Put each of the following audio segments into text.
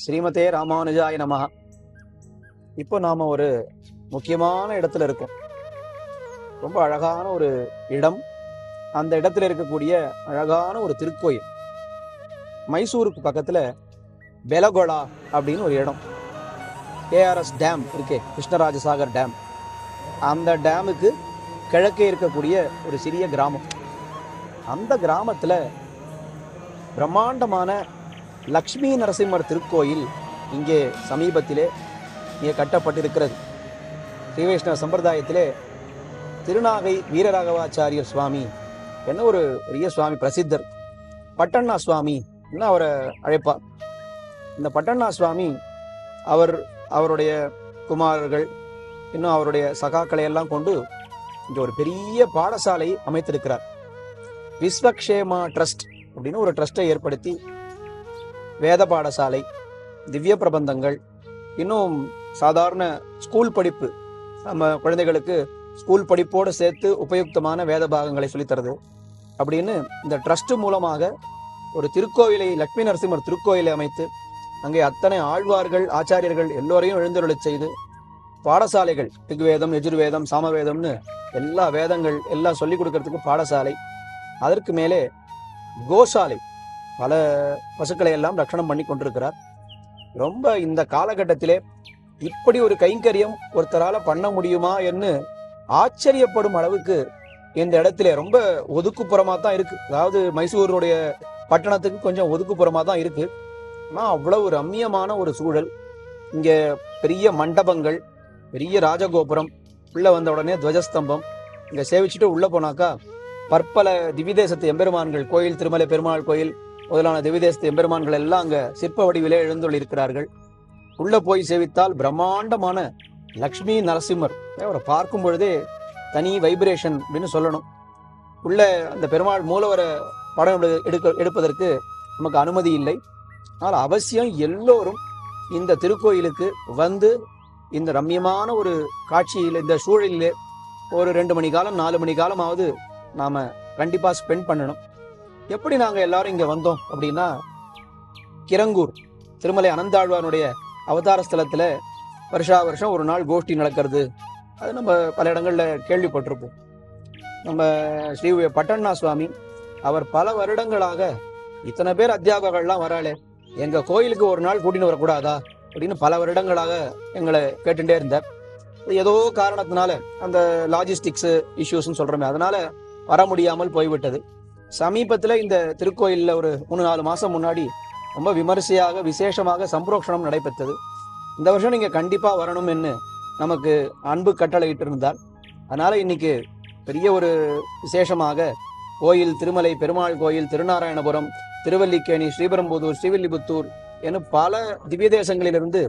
ஸ்ரீமதே ராமானுஜாய நமஹ. இப்போ நாம ஒரு முக்கியமான இடத்துல இருக்கோம். ரொம்ப அழகான ஒரு இடம். அந்த இடத்துல இருக்கக்கூடிய அழகான ஒரு திருக்கோயில். மைசூருக்கு பக்கத்துல பெலகொளா அப்படின்னு ஒரு இடம். கேஆர்எஸ் டேம் இருக்கே, கிருஷ்ணராஜசாகர் டேம். அந்த டேமுக்கு கிழக்கே இருக்கக்கூடிய ஒரு சிறிய கிராமம். அந்த கிராமத்துல பிரம்மாண்டமான லக்ஷ்மி நரசிம்மர் திருக்கோயில் இங்கே சமீபத்திலே இங்கே கட்டப்பட்டிருக்கிறது. ஸ்ரீ வைஷ்ணவ சம்பிரதாயத்திலே திருநாகை வீரராகவாச்சாரியர் சுவாமி என்ன ஒரு பெரிய சுவாமி, பிரசித்தர். பட்டண்ணா சுவாமி என்ன அவரை அழைப்பார். இந்த பட்டண்ணா சுவாமி அவருடைய குமாரர்கள் இன்னும் அவருடைய சகாக்களை எல்லாம் கொண்டு இங்கே ஒரு பெரிய பாடசாலை அமைத்திருக்கிறார். விஸ்வக்ஷேமா ட்ரஸ்ட் அப்படின்னு ஒரு ட்ரஸ்டை ஏற்படுத்தி வேத பாடசாலை, திவ்ய பிரபந்தங்கள், இன்னும் சாதாரண ஸ்கூல் படிப்பு, நம்ம குழந்தைகளுக்கு ஸ்கூல் படிப்போடு சேர்த்து உபயுக்தமான வேத பாகங்களை சொல்லித்தரது அப்படின்னு இந்த ட்ரஸ்ட் மூலமாக ஒரு திருக்கோயிலை, லட்சுமி நரசிம்மர் திருக்கோயிலை அமைத்து அங்கே அத்தனை ஆழ்வார்கள், ஆச்சாரியர்கள் எல்லோரையும் எழுந்தருளச் செய்து பாடசாலைகள், ரிக்வேதம், யஜுர்வேதம், சாமவேதம்னு எல்லா வேதங்கள் எல்லாம் சொல்லிக் கொடுக்கறதுக்கு பாடசாலை, அதற்கு மேலே கோசாலை, பல பசுக்களை எல்லாம் ரட்சணம் பண்ணி கொண்டிருக்கிறார். ரொம்ப இந்த காலகட்டத்திலே இப்படி ஒரு கைங்கரியம் ஒருத்தரால பண்ண முடியுமா என்று ஆச்சரியப்படும் அளவுக்கு இந்த இடத்துல ரொம்ப ஒதுக்குப்புறமா தான் இருக்கு. அதாவது மைசூருடைய பட்டணத்துக்கு கொஞ்சம் ஒதுக்குப்புறமா தான் இருக்கு. ஆனால் அவ்வளவு ரம்மியமான ஒரு சூழல். இங்க பெரிய மண்டபங்கள், பெரிய ராஜகோபுரம், உள்ள வந்த உடனே துவஜஸ்தம்பம். இங்க சேவிச்சுட்டு உள்ள போனாக்கா பற்பல திவ்யதேசத்து எம்பெருமான்கள் கோயில், திருமலை பெருமாள் கோயில் முதலான திவ்யதேசத்து எம்பெருமான்கள் எல்லாம் அங்க சிற்ப வடிவிலே எழுந்துள்ளிருக்கிறார்கள். உள்ள போய் சேவித்தால் பிரம்மாண்டமான லக்ஷ்மி நரசிம்மர், அவரை பார்க்கும் பொழுதே தனி வைப்ரேஷன் அப்படின்னு சொல்லணும். உள்ள அந்த பெருமாள் மூலவர படம் எடுப்பதற்கு நமக்கு அனுமதி இல்லை. ஆனால் அவசியம் எல்லோரும் இந்த திருக்கோயிலுக்கு வந்து இந்த ரம்யமான ஒரு காட்சியில், இந்த சூழலிலே ஒரு 2 மணி காலம் 4 மணி காலமாவது நாம கண்டிப்பா ஸ்பெண்ட் பண்ணணும். எப்படி நாங்க எல்லாரும் இங்க வந்தோம் அப்படின்னா, கிரங்கூர் திருமலை அனந்தாழ்வானுடைய அவதார ஸ்தலத்துல வருஷா வருஷம் ஒரு நாள் கோஷ்டி நடக்கிறது. அது நம்ம பல இடங்கள்ல கேள்விப்பட்டிருப்போம். நம்ம ஸ்ரீ பட்டண்ணா சுவாமி அவர் பல வருடங்களாக இத்தனை பேர் அத்தியாபகர்கள்லாம் வராளே, எங்க கோயிலுக்கு ஒரு நாள் கூட்டின்னு வரக்கூடாதா அப்படின்னு பல வருடங்களாக எங்களை கேட்டுட்டே இருந்தார். ஏதோ காரணத்தினால அந்த லாஜிஸ்டிக்ஸ் இஷ்யூஸ்ன்னு சொல்றோமே, அதனால வர முடியாமல் போய்விட்டது. சமீபத்துல இந்த திருக்கோயில்ல ஒரு 3-4 மாசம் முன்னாடி ரொம்ப விமரிசையாக விசேஷமாக சம்பரோக்ஷணம் நடைபெற்றது. இந்த வருஷம் நீங்க கண்டிப்பா வரணும் என்று நமக்கு அன்பு கட்டளையிட்டு இருந்தார். அதனால இன்னைக்கு பெரிய ஒரு விசேஷமாக கோயில், திருமலை பெருமாள் கோயில், திருநாராயணபுரம், திருவல்லிக்கேணி, ஸ்ரீபெரும்புதூர், ஸ்ரீவில்லிபுத்தூர் என பல திவ்ய தேசங்களிலிருந்து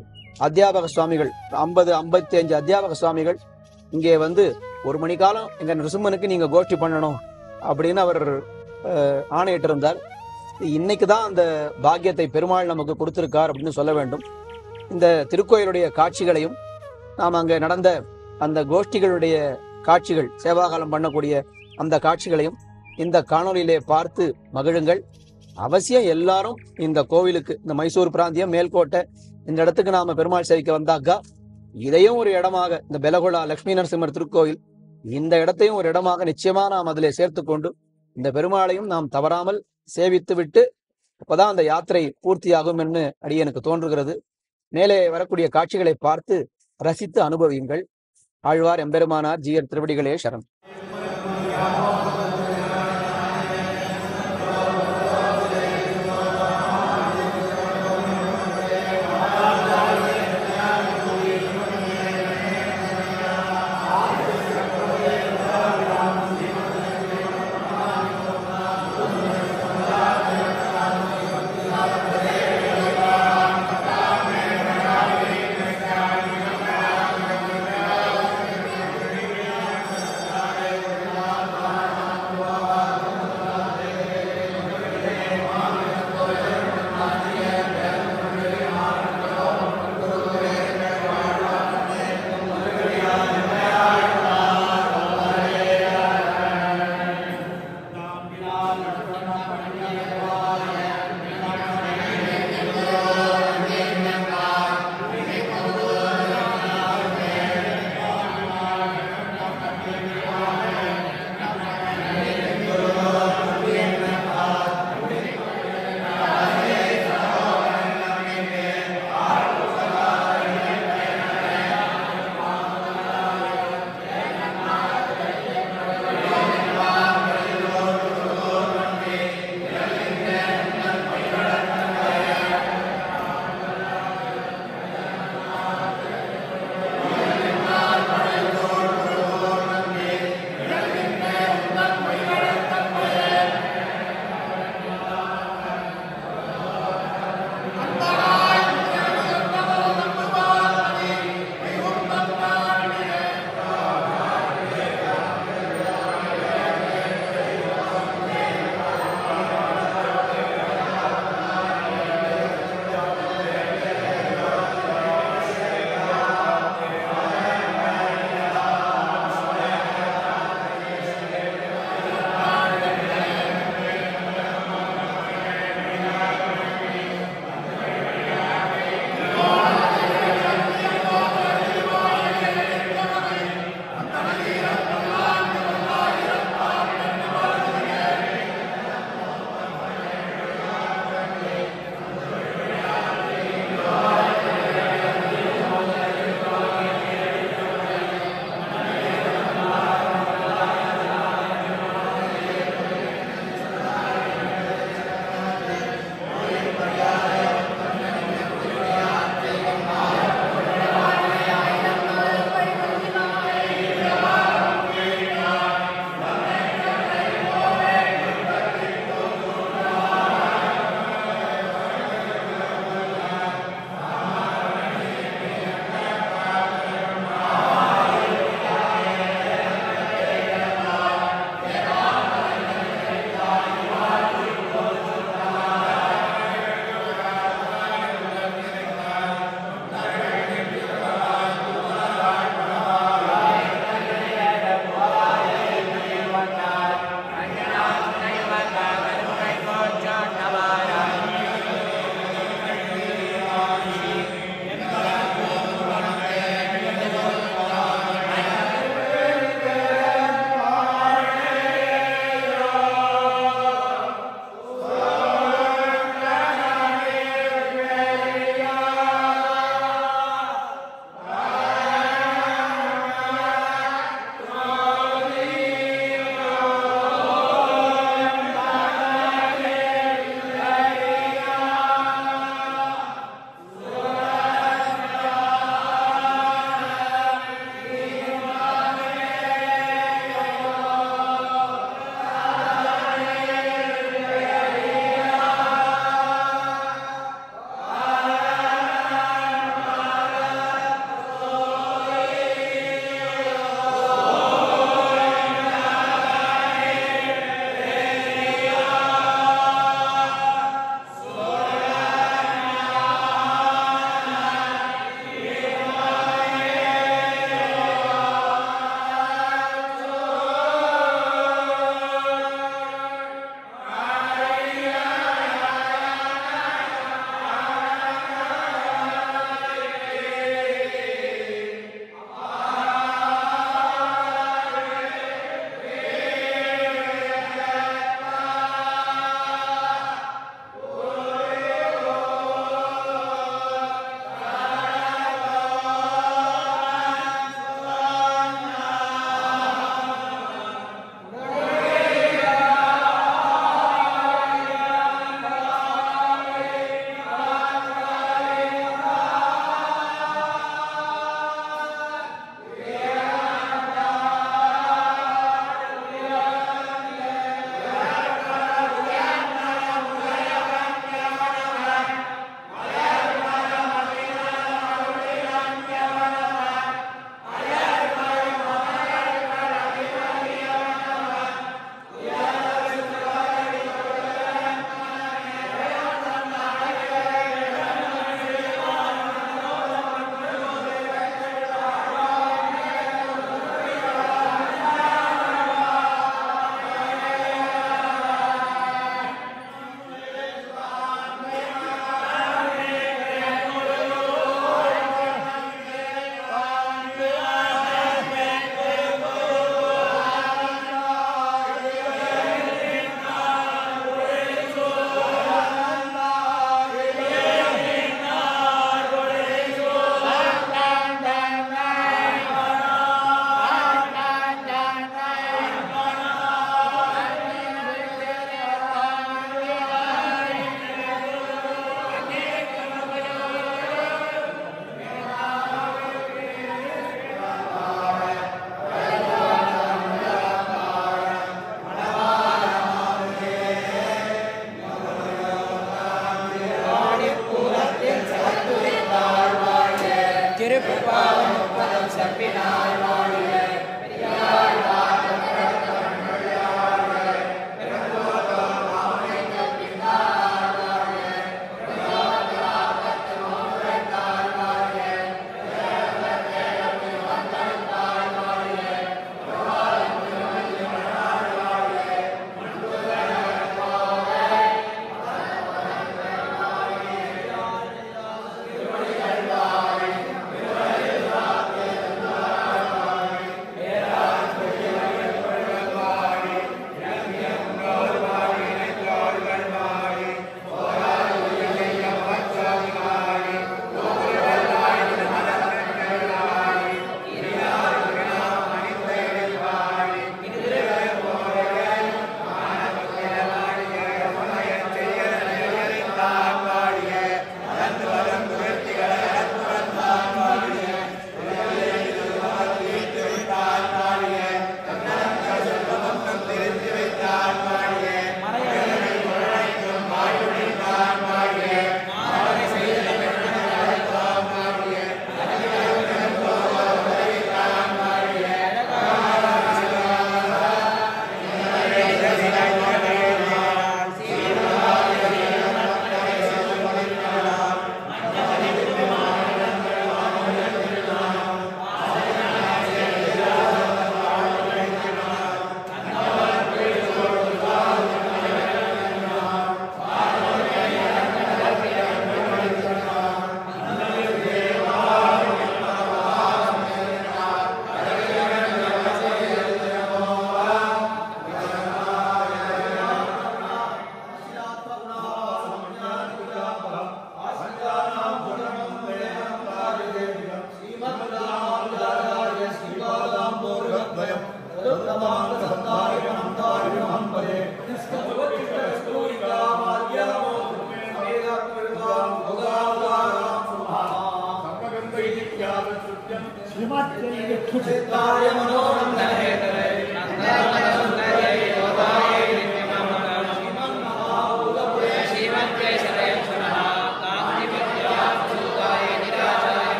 அத்தியாபக சுவாமிகள் 50-55 அத்தியாபக சுவாமிகள் இங்கே வந்து 1 மணி காலம் எங்க நரசிம்மனுக்கு நீங்க கோஷ்டி பண்ணணும் அப்படின்னு அவர் ஆணையிட்டு இருந்தார். இன்னைக்கு தான் அந்த பாக்கியத்தை பெருமாள் நமக்கு கொடுத்திருக்கார் அப்படின்னு சொல்ல வேண்டும். இந்த திருக்கோயிலுடைய காட்சிகளையும் நாம் அங்கே நடந்த அந்த கோஷ்டிகளுடைய காட்சிகள், சேவாகாலம் பண்ணக்கூடிய அந்த காட்சிகளையும் இந்த காணொலியிலே பார்த்து மகிழுங்கள். அவசியம் எல்லாரும் இந்த கோவிலுக்கு, இந்த மைசூர் பிராந்தியம், மேல்கோட்டை, இந்த இடத்துக்கு நாம பெருமாள் சேவிக்க வந்தாக்கா இதையும் ஒரு இடமாக, இந்த பெலகொளா லட்சுமி நரசிம்மர் திருக்கோயில், இந்த இடத்தையும் ஒரு இடமாக நிச்சயமா நாம் அதிலே சேர்த்து கொண்டு இந்த பெருமாளையும் நாம் தவறாமல் சேவித்து விட்டு அப்பதான் அந்த யாத்திரை பூர்த்தியாகும் என்று அடியனுக்கு தோன்றுகிறது. மேலே வரக்கூடிய காட்சிகளை பார்த்து ரசித்து அனுபவியுங்கள். ஆழ்வார் எம்பெருமானார் ஜீயர் திருவடிகளே சரணம்.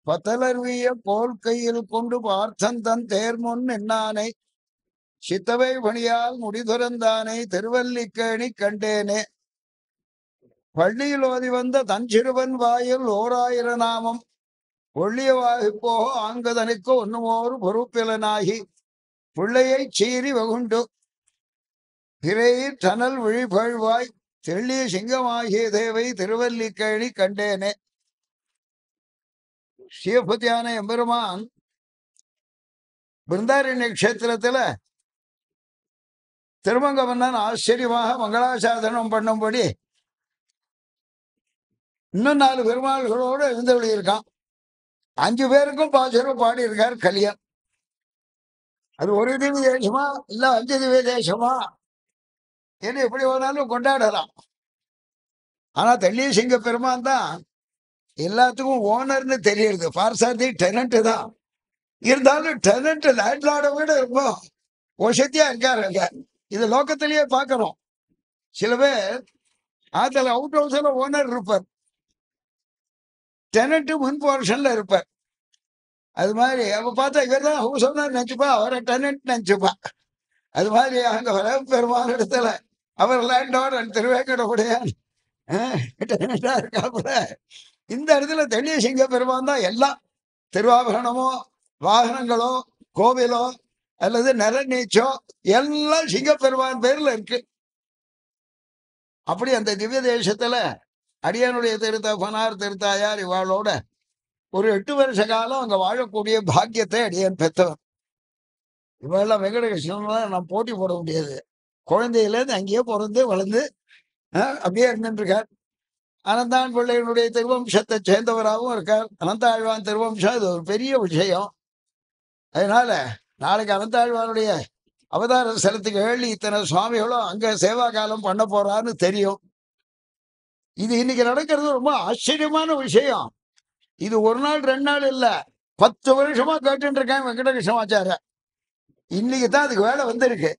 பத்தலர்விய போல் கையில் கொண்டு பார்த்தன் தன் தேர்முன் என்னானை சித்தவை பணியால் முடிதுறந்தானை திருவல்லிக்கேணி கண்டேனே. பள்ளியில் ஓதி வந்த தன் சிறுவன் வாயில் 1000 நாமம் ஒள்ளியவாகி போக ஆங்கதனுக்கு ஒன்னுமோரு பொறுப்பிலனாகி பிள்ளையை சீறி வகுண்டு பிறையில் டனல் விழிபழ்வாய் தெள்ளிய சிங்கமாகிய தேவை திருவல்லிக்கேணி கண்டேனே. சிவபதியான எம்பெருமான் பிருந்தாரண்ய கஷேத்திரத்துல திருமங்க மன்னன் ஆச்சரியமாக மங்களாசாசனம் பண்ணும்படி இன்னும் 4 பெருமாள்களோடு எழுந்தருளி இருக்கான். 5 பேருக்கும் பாசுரம் பாடி இருக்கார் கலியன். அது ஒரு திவ்ய தேசமா இல்ல 5 திவ்ய தேசமா என்று எப்படி வேணாலும் கொண்டாடலாம். ஆனா தெள்ளிய சிங்க பெருமான் தான் எல்லாத்துக்கும் ஓனர்னு தெரியுது. பார்சாதி டெனண்ட் தான் இருந்தாலும் டெனண்ட் லேண்ட்லார்டை விட ரொம்ப வசதியா இருக்காருங்க. இது லோக்கத்திலேயே பார்க்கணும். சில பேர் அதுல அவுட் ஹவுஸ்ல ஓனர் இருப்பார், டெனண்ட் முன் போர்ஷன்ல இருப்பார். அது மாதிரி அவ பார்த்தா இவர் தான் ஹவுஸ் ஓனர் நினைச்சுப்பா, அவரை டெனண்ட் நினைச்சுப்பா. அது மாதிரி அங்க வர பெருமான இடத்துல அவர் லேண்ட் ஓனர் திருவேங்கடவுடையான் டெனண்டா இருக்காப்புல. இந்த இடத்துல தெளிய சிங்க பெருமான் தான் எல்லாம். திருவாபரணமோ வாகனங்களோ கோவிலோ அல்லது நிறநீச்சோ எல்லாம் சிங்கப்பெருமான் பேர்ல இருக்கு. அப்படி அந்த திவ்ய தேசத்துல அடியானுடைய திருத்தபனார் திருத்தாயார் இவாளோட ஒரு 8 வருஷ காலம் அங்க வாழக்கூடிய பாக்கியத்தை அடியான் பெற்றவன். இவெல்லாம் வெங்கடகிருஷ்ணன் நான் போட்டி போட முடியாது. குழந்தையிலேருந்து அங்கேயே பிறந்து வளர்ந்து அப்படியே இருந்துட்டு இருக்கார். அனந்தான் பிள்ளைகளுடைய திருவம்சத்தை சேர்ந்தவராகவும் இருக்கார். அனந்தாழ்வான் திருவம்சம் இது ஒரு பெரிய விஷயம். அதனால நாளைக்கு அனந்தாழ்வானுடைய அவதார ஸ்தலத்துக்கு ஏழி இத்தனை சுவாமிகளும் அங்க சேவா காலம் பண்ண போறான்னு தெரியும். இது இன்னைக்கு நடக்கிறது ரொம்ப ஆச்சரியமான விஷயம். இது 1 நாள் 2 நாள் இல்ல, 10 வருஷமா கேட்டு இருக்கேன் வெங்கடகிருஷ்ணமாச்சார. இன்னைக்கு தான் அதுக்கு வேலை வந்திருக்கு.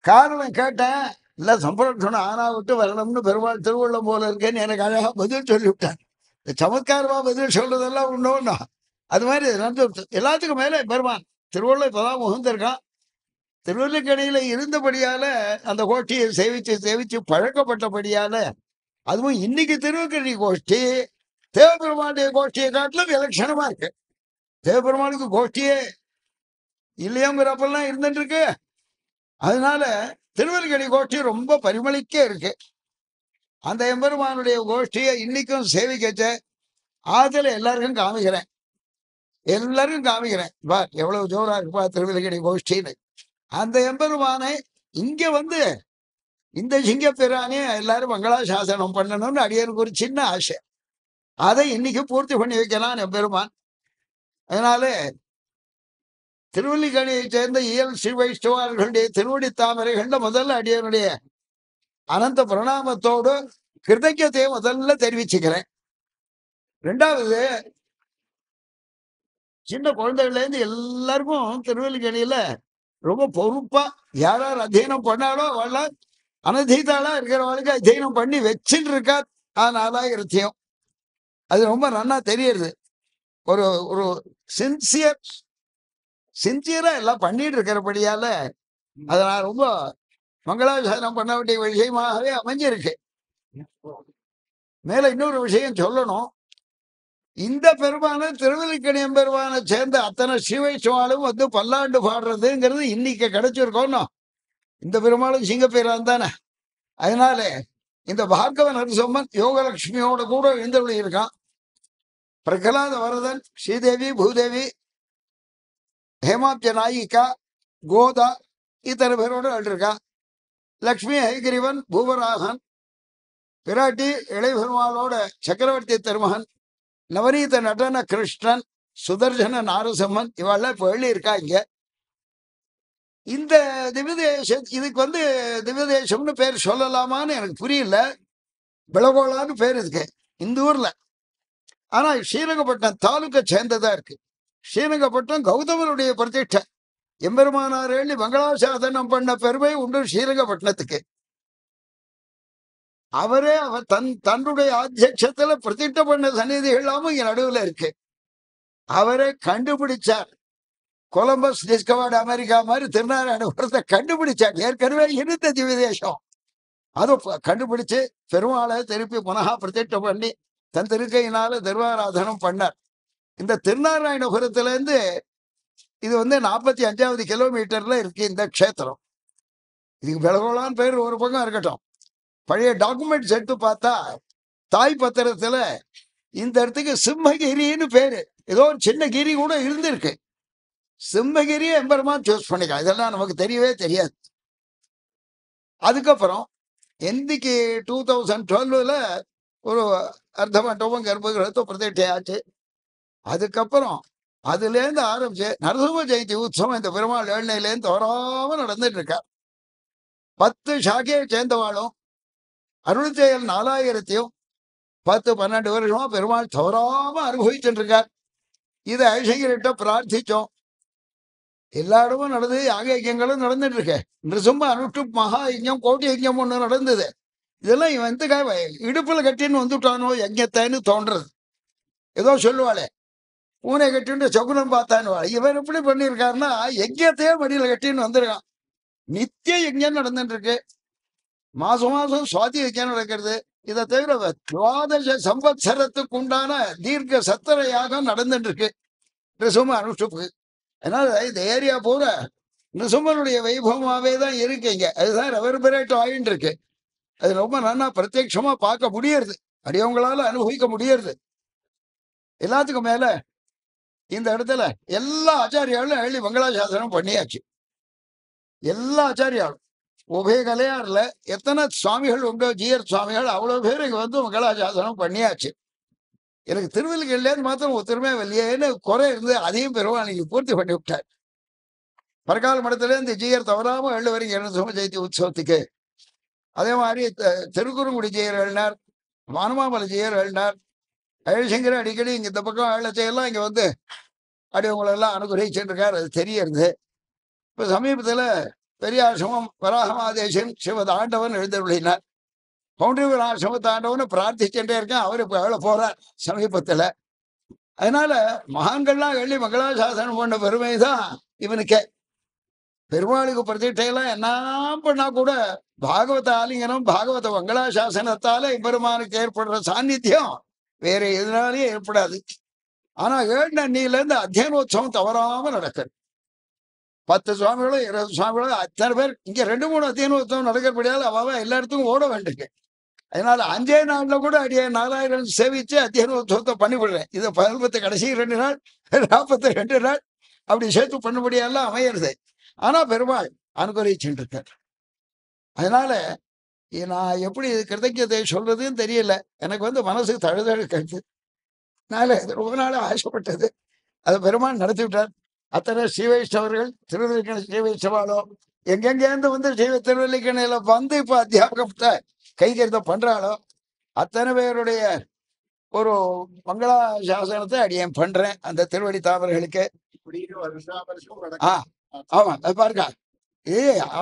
காரணம் கேட்டேன், இல்ல சம்பரட்சணம் ஆனா விட்டு வரணும்னு பெருமாள் திருவள்ளம் போல இருக்கேன்னு எனக்கு அழகா பதில் சொல்லிவிட்டேன். சமத்காரமா பதில் சொல்றதெல்லாம் ஒண்ணு. அது மாதிரி எல்லாத்துக்கும் மேல பெருமான் திருவள்ளுவர் இப்பதான் முகந்திருக்கான். திருவல்லிக்கணியில இருந்தபடியால அந்த கோஷ்டியை சேவிச்சு பழக்கப்பட்டபடியால, அதுவும் இன்னைக்கு திருவக்கணி கோஷ்டி தேவபெருமானுடைய கோஷ்டியை காட்டிலும் விலட்சணமா இருக்கு. தேவபெருமானுக்கு கோஷ்டியே இல்லையோங்கிறப்பெல்லாம் இருந்துட்டு இருக்கு. அதனால திருவல்லிக்கணி கோஷ்டி ரொம்ப பரிமளிக்க இருக்கு. அந்த எம்பெருமானுடைய கோஷ்டியை இன்னைக்கும் சேவிக்கச்ச ஆத்துல எல்லாருக்கும் காமிக்கிறேன். பா எவ்வளவு ஜோரா இருக்குப்பா திருவல்லிக்கணி கோஷ்டின்னு. அந்த எம்பெருமானை இங்க வந்து இந்த சிங்கப்பெருமானே எல்லாரும் மங்களாசாசனம் பண்ணணும்னு அடியனுக்கு ஒரு சின்ன ஆசை. அதை இன்னைக்கு பூர்த்தி பண்ணி வைக்கலாம் எம்பெருமான். அதனால திருவல்லிக்கணியை சேர்ந்த இயல் ஸ்ரீ வைஷ்ணவர்களுடைய திருவடி தாமரைகள்ல முதல்ல அடியனுடைய அனந்த பிரணாமத்தோடு கிருதஜத்தையை முதல்ல தெரிவிச்சுக்கிறேன். 2வது, சின்ன குழந்தைகள்ல இருந்து எல்லாருக்கும் திருவல்லிக்கணியில ரொம்ப பொறுப்பா யார் அத்தியனம் பண்ணாலோ அவள அனதீதாளா இருக்கிறவளுக்கு அத்தியனம் பண்ணி வச்சுட்டு இருக்கா. அதனால இருத்தியம் அது ரொம்ப நன்னா தெரியுது. ஒரு ஒரு சின்சியரா எல்லாம் பண்ணிட்டு இருக்கிறபடியால அதை நான் ரொம்ப மங்களாசாசனம் பண்ண வேண்டிய விஷயமாகவே அமைஞ்சிருக்கு. மேல இன்னொரு விஷயம் சொல்லணும். இந்த பெருமான திருவல்லிக்கணி எம்பெருமானை சேர்ந்த அத்தனை ஸ்ரீவைஷ்ணவாலும் வந்து பல்லாண்டு பாடுறதுங்கிறது இன்னைக்கு கிடைச்சிருக்கோம். இந்த பெருமாளும் சிங்கப்பெருமான் தானே. அதனால இந்த பார்கவ நரசிம்மன் யோகலட்சுமியோட கூட எழுந்தருளி இருக்கான். பிரகலாத வரதன், ஸ்ரீதேவி, பூதேவி, ஹேமாப்ஜ நாயிகா, கோதா இத்தனை பேரோட இருக்கா. லக்ஷ்மி ஹைகிரிவன், பூவராகன், பிராட்டி இளைபெருமாளோட சக்கரவர்த்தி திருமகன், நவநீத நடன கிருஷ்ணன், சுதர்சன நாரசிம்மன் இவெல்லாம் இப்போ இருக்கா இங்க. இந்த திவ்யதேசம் இதுக்கு திவ்யதேசம்னு பேர் சொல்லலாமான்னு எனக்கு புரியல. பிளகோலான்னு பேர் இருக்கு இந்த ஊர்ல. ஆனா ஸ்ரீரங்கப்பட்டினம் தாலுக்கை சேர்ந்ததா இருக்கு. ஸ்ரீரங்கப்பட்டினம் கௌதமருடைய பிரதிஷ்டை. எம்பெருமானார் எழுதி மங்களாசாசனம் பண்ண பெருமை உண்டு ஸ்ரீரங்கப்பட்டினத்துக்கு. அவரே அவர் தன்னுடைய ஆத்தியட்சத்துல பிரதிஷ்டை பண்ண சந்நிதிகள் எல்லாமும் இங்க நடுவுல இருக்கு. அவரே கண்டுபிடிச்சார். கொலம்பஸ் டிஸ்கவர்டு அமெரிக்கா மாதிரி திருநாராயணபுரத்தை கண்டுபிடிச்சார். ஏற்கனவே இருந்த திவ்யதேசம் அதை கண்டுபிடிச்சு பெருமாளை திருப்பி புனகா பிரதிஷ்டை பண்ணி தன் திருக்கையினால திருவாராதனம் பண்ணார். இந்த திருநாராயணபுரத்துல இருந்து இது 45வது கிலோமீட்டர்ல இருக்கு இந்த க்ஷேத்திரம். இதுக்கு பெலகோலான்னு பேர் ஒரு பக்கம் இருக்கட்டும். பழைய டாக்குமெண்ட்ஸ் எடுத்து பார்த்தா தாய் பத்திரத்துல இந்த இடத்துக்கு சிம்மகிரின்னு பேரு. ஏதோ ஒரு சின்ன கிரி கூட இருந்திருக்கு. சிம்மகிரி எம்பெருமான் சூஸ் பண்ணிக்கலாம். இதெல்லாம் நமக்கு தெரியவே தெரியாது. அதுக்கப்புறம் இன்னைக்கு 2012ல ஒரு அர்த்த மண்டபம் கர்ப்பகிரகத்தை பிரதிஷ்டை ஆச்சு. அதுக்கப்புறம் அதுலேருந்து ஆரம்பிச்சு நரசிம்ம ஜெயந்தி உற்சவம் இந்த பெருமாள் ஏழ்னையிலேருந்து தோறாம நடந்துட்டு இருக்கா. 10 சாக்கையை சேர்ந்தவாளும் அருள் செயல் 4000த்தையும் 10-12 வருஷமா பெருமாள் தோறாம அனுபவிச்சுட்டு இருக்கார். இதை ஐசங்கர்கிட்ட பிரார்த்திச்சோம். எல்லா இடமும் நடந்தது. யாக யஜ்யங்களும் நடந்துட்டு இருக்கு. நிருசிம்ம அனுஷ்டு மகா யஜ்யம், கோட்டி யஜ்யம் ஒண்ணு நடந்தது. இதெல்லாம் இவன் இடுப்புல கட்டின்னு வந்துட்டானோ யஜ்யத்தைன்னு தோன்றது. ஏதோ சொல்லுவாளே பூனை கட்டின்னு சகுனம் பார்த்தான்னு. இவன் எப்படி பண்ணியிருக்காருன்னா யஜ்யத்தையே மடியில கட்டின்னு வந்திருக்கான். நித்திய யஜ்யம் நடந்துட்டு இருக்கு. மாசம் மாசம் சுவாதி யஜ்யம் நடக்கிறது. இதை தவிர 12 சம்பத்சரத்துக்கு உண்டான தீர்க்க சத்திர யாகம் நடந்துட்டு இருக்கு நிருசிம்ம அனுஷ்டுப்புக்கு. அதனால இந்த ஏரியா பூரா நிருசிம்மனுடைய வைபவமாவே தான் இருக்குங்க. அதுதான் ரெவர்பரேட் ஆகிட்டு இருக்கு. அது ரொம்ப நல்லா பிரத்யட்சமா பார்க்க முடியறது, அடியவங்களால அனுபவிக்க முடியறது. எல்லாத்துக்கும் மேல இந்த இடத்துல எல்லா ஆச்சாரியாலும் எழுதி மங்களாசாசனம் பண்ணியாச்சு. எல்லா ஆச்சாரியாலும் உபய கலையாறுல எத்தனை சுவாமிகள் உண்டோ, ஜீயர் சுவாமிகள் அவ்வளவு பேர் இங்க மங்களாசாசனம் பண்ணியாச்சு. எனக்கு திருவல்லிக்கேணிலேருந்து மாத்திரம் ஒருத்தருமே இல்லையேன்னு குறை இருந்து அதையும் பெருமாள் நீங்க பூர்த்தி பண்ணி விட்டார். பரகால மடத்துல இந்த ஜீயர் தவறாம 7 வரைக்கும் நரசிம்ம ஜெயந்தி உற்சவத்துக்கு. அதே மாதிரி திருக்குறுங்குடி ஜெயர் எழுதினார், வானமாமலை ஜெயர் எழுதினார். அழசங்கர் அடிக்கடி இங்க இந்த பக்கம் அழச்செல்லாம் இங்க அடியவங்களெல்லாம் அனுகிரகிச்சுட்டு இருக்காரு. அது தெரியறது. இப்ப சமீபத்துல பெரிய ஆசிரமம் வராகமாதேசன் சிவத் ஆண்டவன் எழுந்தருளினார். பவுண்டரிவர் ஆசிரமத்தை ஆண்டவன்னு பிரார்த்திச்சுட்டே இருக்கேன். அவர் இப்ப எவ்வளவு போறார் சமீபத்துல. அதனால மகான்கள்லாம் எழுதி மங்களாசாசனம் பண்ண பெருமைதான் இவனுக்கே. பெருமாளுக்கு பிரதிஷ்டையெல்லாம் என்ன பண்ணா கூட பாகவத ஆலிங்கனம், பாகவத மங்களாசாசனத்தால இப்பெருமானுக்கு ஏற்படுற சாநித்தியம் வேற எதுனாலையும் ஏற்படாது. ஆனா 7 அன்னியில இருந்து அத்தியனோத்சவம் தவறாம நடக்குது. 10 சுவாமிகளும் 20 சுவாமிகளும் அத்தனை பேர் இங்க 2-3 அத்தியனோத்சவம் நடக்கிறபடியால் அவ எல்லா இடத்துக்கும் ஓட வேண்டியிருக்கு. அதனால 5 நாள்ல கூட அடிய 4000 சேவிச்சு அத்தியனோத்சவத்தை பண்ணிவிடுறேன். இதை 18 கடைசி 2 நாள் 42 நாள் அப்படி சேர்த்து பண்ணபடியெல்லாம் அமையிறது. ஆனா பெருமாள் அனுகிரகிச்சுட்டு இருக்கார். அதனால நான் எப்படி கிருதஜதை சொல்றதுன்னு தெரியல. எனக்கு மனசு தழுதழுக்கிறது. ரொம்ப நாள் ஆசைப்பட்டது. அதை பெருமாள் நடத்தி விட்டார். அத்தனை ஸ்ரீவைஷ்ணவர்கள் திருவல்லிக்கேணி ஸ்ரீவைஷ்ணவாலோ எங்கெங்கேருந்து திருவல்லிக்கேணியில இப்ப அத்தியாபகத்தை கைகரிதம் பண்றாளோ அத்தனை பேருடைய ஒரு மங்களாசாசனத்தை அடியேன் பண்றேன் அந்த திருவடி தாமர்களுக்கு. ஆமா அது பாருங்க.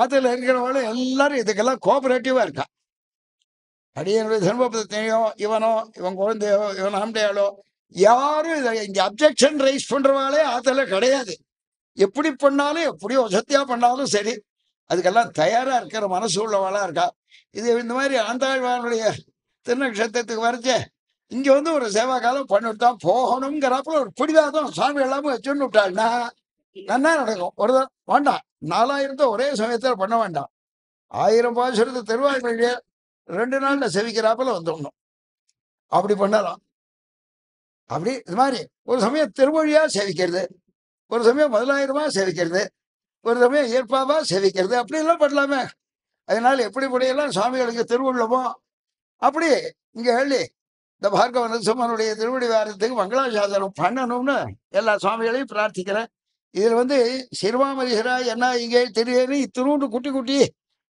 ஆத்துல இருக்கிறவங்களும் எல்லாரும் இதுக்கெல்லாம் கோஆபரேட்டிவா இருக்கா. அடியனுடைய தர்மபுத்தியோ இவனோ இவன் குழந்தையோ இவன் ஆண்டையாளோ யாரும் இங்க அப்ஜெக்ஷன் ரைஸ் பண்றவாளே ஆத்துல கிடையாது. எப்படி பண்ணாலும் எப்படியோ வசத்தியா பண்ணாலும் சரி அதுக்கெல்லாம் தயாரா இருக்கிற மனசு உள்ளவாளா இருக்கா. இது இந்த மாதிரி ஆண்டாழ்வானுடைய திருநக்ஷத்திரத்துக்கு வரைச்ச இங்க ஒரு சேவா காலம் பண்ணிவிட்டான் போகணுங்கிறப்ப ஒரு பிடிவாதம் சாமி எல்லாமே வச்சுன்னு விட்டாள்னா நன்னா நடக்கும். ஒரு வேண்டாம் 4000 ஒரே சமயத்துல பண்ண வேண்டாம். 1000 பாசுரத்து திருவாய்மொழிய 2 நாள்ல செவிக்கிறாப்புல வந்துடணும். அப்படி பண்ணலாம். அப்படி இது மாதிரி ஒரு சமயம் திருமொழியா செவிக்கிறது, ஒரு சமயம் முதலாயிரமா சேவிக்கிறது, ஒரு சமயம் இயற்பாவா சேவிக்கிறது, அப்படி எல்லாம் பண்ணலாமே. அதனால எப்படிப்படியெல்லாம் சுவாமிகளுக்கு திருவுள்ளமோ அப்படி இங்க எழுதி இந்த பார்கவ நரசிம்மனுடைய திருவடி வாரத்துக்கு மங்களாசாசனம் பண்ணணும்னு எல்லா சுவாமிகளையும் பிரார்த்திக்கிறேன். இதுல சிறுவாமதிகரா என்ன இங்கே திடீர்னு இத்தினூண்டு குட்டி குட்டி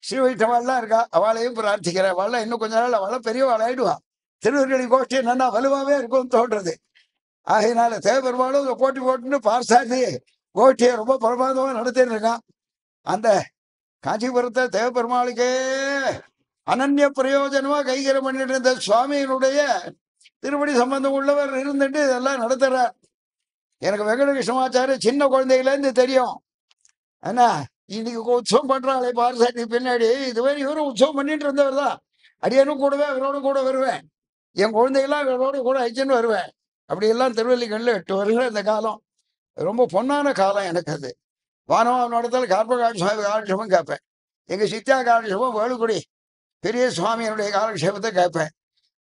ஸ்ரீ வைஷ்ணவாள்லாம் இருக்கா, அவளையும் பிரார்த்திக்கிறேன். அவள்லாம் இன்னும் கொஞ்ச நாள் அவளாம் பெரியவாள் ஆயிடுவா. திருவருளி கோஷ்டி என்னன்னா வலுவாவே இருக்கும்னு தோன்றது. ஆகையினால தேவபெருமாளும் இதை போட்டி போட்டுன்னு பார்த்தாடி கோஷ்டியை ரொம்ப பிரமாதமா நடத்தின்னு இருக்கான். அந்த காஞ்சிபுரத்தை தேவபெருமாளுக்கே அனன்ய பிரயோஜனமா கைகரம் பண்ணிட்டு இருந்த சுவாமியினுடைய திருப்படி சம்பந்தம் உள்ளவர் இருந்துட்டு இதெல்லாம் நடத்துறார். எனக்கு வெங்கடகிருஷ்ணமாச்சாரிய சின்ன குழந்தையிலேருந்து தெரியும். ஆனா இன்னைக்கு உற்சவம் பண்றாளே பார்சாட்டி பின்னாடி இதுவரை இவரும் உற்சவம் பண்ணிட்டு இருந்தவர் தான். அடியனும் கூடவே அவரோட கூட வருவேன். என் குழந்தைகளாம் இவரோட கூட அழிச்சுன்னு வருவேன். அப்படியெல்லாம் திருவல்லிக்கண்ணில் 8 வருஷம் இந்த காலம் ரொம்ப பொன்னான காலம் எனக்கு. அது வானவானோடத்தில் கார்பகாட்சி சுவாமி காலக்ஷேபம் கேட்பேன். எங்க சித்தியா காலக்ஷேபம் வேலுக்குடி பெரிய சுவாமியினுடைய காலக்ஷேபத்தை கேட்பேன்.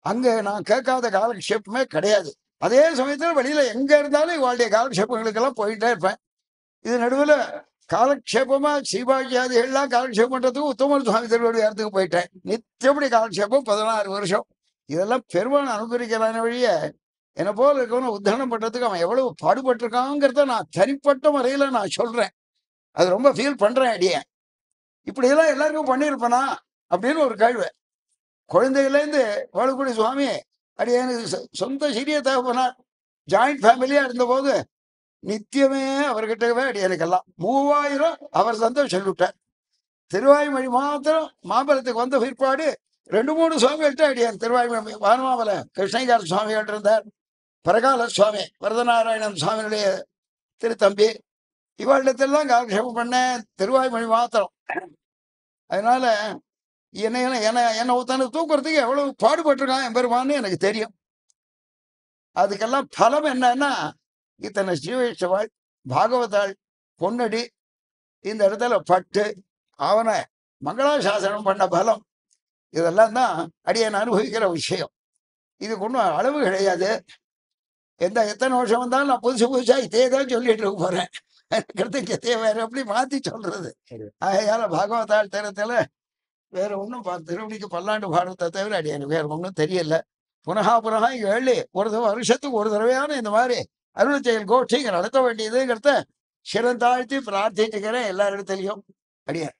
அங்க நான் கேட்காத காலக்ஷேபமே கிடையாது. அதே சமயத்தில் வெளியில எங்க இருந்தாலும் இவாளுடைய காலக்ஷேபங்களுக்கெல்லாம் போயிட்டே இருப்பேன். இது நடுவில் காலக்ஷேபமா சீபாஜியாதிகள்லாம் காலக்ஷேபம் பண்றதுக்கு உத்தமர் சுவாமி திருவடி இடத்துக்கு போயிட்டேன். நித்தியப்படி காலக்ஷேபம் 16 வருஷம். இதெல்லாம் பெருமான் அனுபவிக்கிறான வழிய என்னை போல இருக்கவன உத்தாரணம் பண்றதுக்கு அவன் எவ்வளவு பாடுபட்டிருக்காங்கிறத நான் தனிப்பட்ட முறையில நான் சொல்றேன். அது ரொம்ப ஃபீல் பண்றேன். அடியேன் இப்படியெல்லாம் எல்லாருக்கும் பண்ணியிருப்பேனா அப்படின்னு ஒரு கேள்வி. குழந்தையிலேருந்து வாழக்கூடிய சுவாமி அடியனுக்கு சொந்த சிறிய தகப்பனார். ஜாயிண்ட் ஃபேமிலியா இருந்தபோது நித்தியமே அவர்கிட்டவே அடியனுக்கெல்லாம் 3000 அவர் சந்தோஷம் சொல்லிவிட்டார். திருவாய்மொழி மாத்திரம் மாம்பலத்துக்கு வந்த பிற்பாடு 2-3 சுவாமிகள்கிட்ட அடியார். திருவாய்மொழி வானமாமல கிருஷ்ணகிரி சுவாமிகள் இருந்தார். பரகால சுவாமி வரதநாராயணன் சுவாமியுடைய திருத்தம்பி இவாளிடத்தெல்லாம் காலக்ஷேபம் பண்ண திருவாய்மொழி மாத்திரம். அதனால என்னை ஒருத்தனை தூக்குறதுக்கு எவ்வளவு பாடுபட்டிருக்கான் எம்பெருமான்னு எனக்கு தெரியும். அதுக்கெல்லாம் பலம் என்னன்னா இத்தனை ஸ்ரீவைஷ்ணவாள் பாகவதாள் பொன்னடி இந்த இடத்துல பட்டு அவனை மங்களாசாசனம் பண்ண பலம் இதெல்லாம் தான் அடியன் அனுபவிக்கிற விஷயம். இதுக்கு ஒன்றும் அளவு கிடையாது. எத்தனை வருஷம் வந்தாலும் நான் புதுசா இதே தான் சொல்லிட்டு இருக்க போறேன். கிருத்திகத்தையே வேற எப்படி மாத்தி சொல்றது. ஆகையால பாகவதாள் தரத்துல வேற ஒன்றும் திருவடிக்கு பல்லாண்டு பாடத்தை தவிர அடியனுக்கு வேற ஒன்றும் தெரியல. புனகா இங்க எழுதி வருஷத்துக்கு ஒரு தடவையான இந்த மாதிரி அருள் செயல் கோஷ்டி இங்க நடத்த வேண்டியதுங்கிறத சிறந்தாழ்த்தி பிரார்த்திச்சுக்கிறேன் எல்லாரிடத்திலையும். அடியார்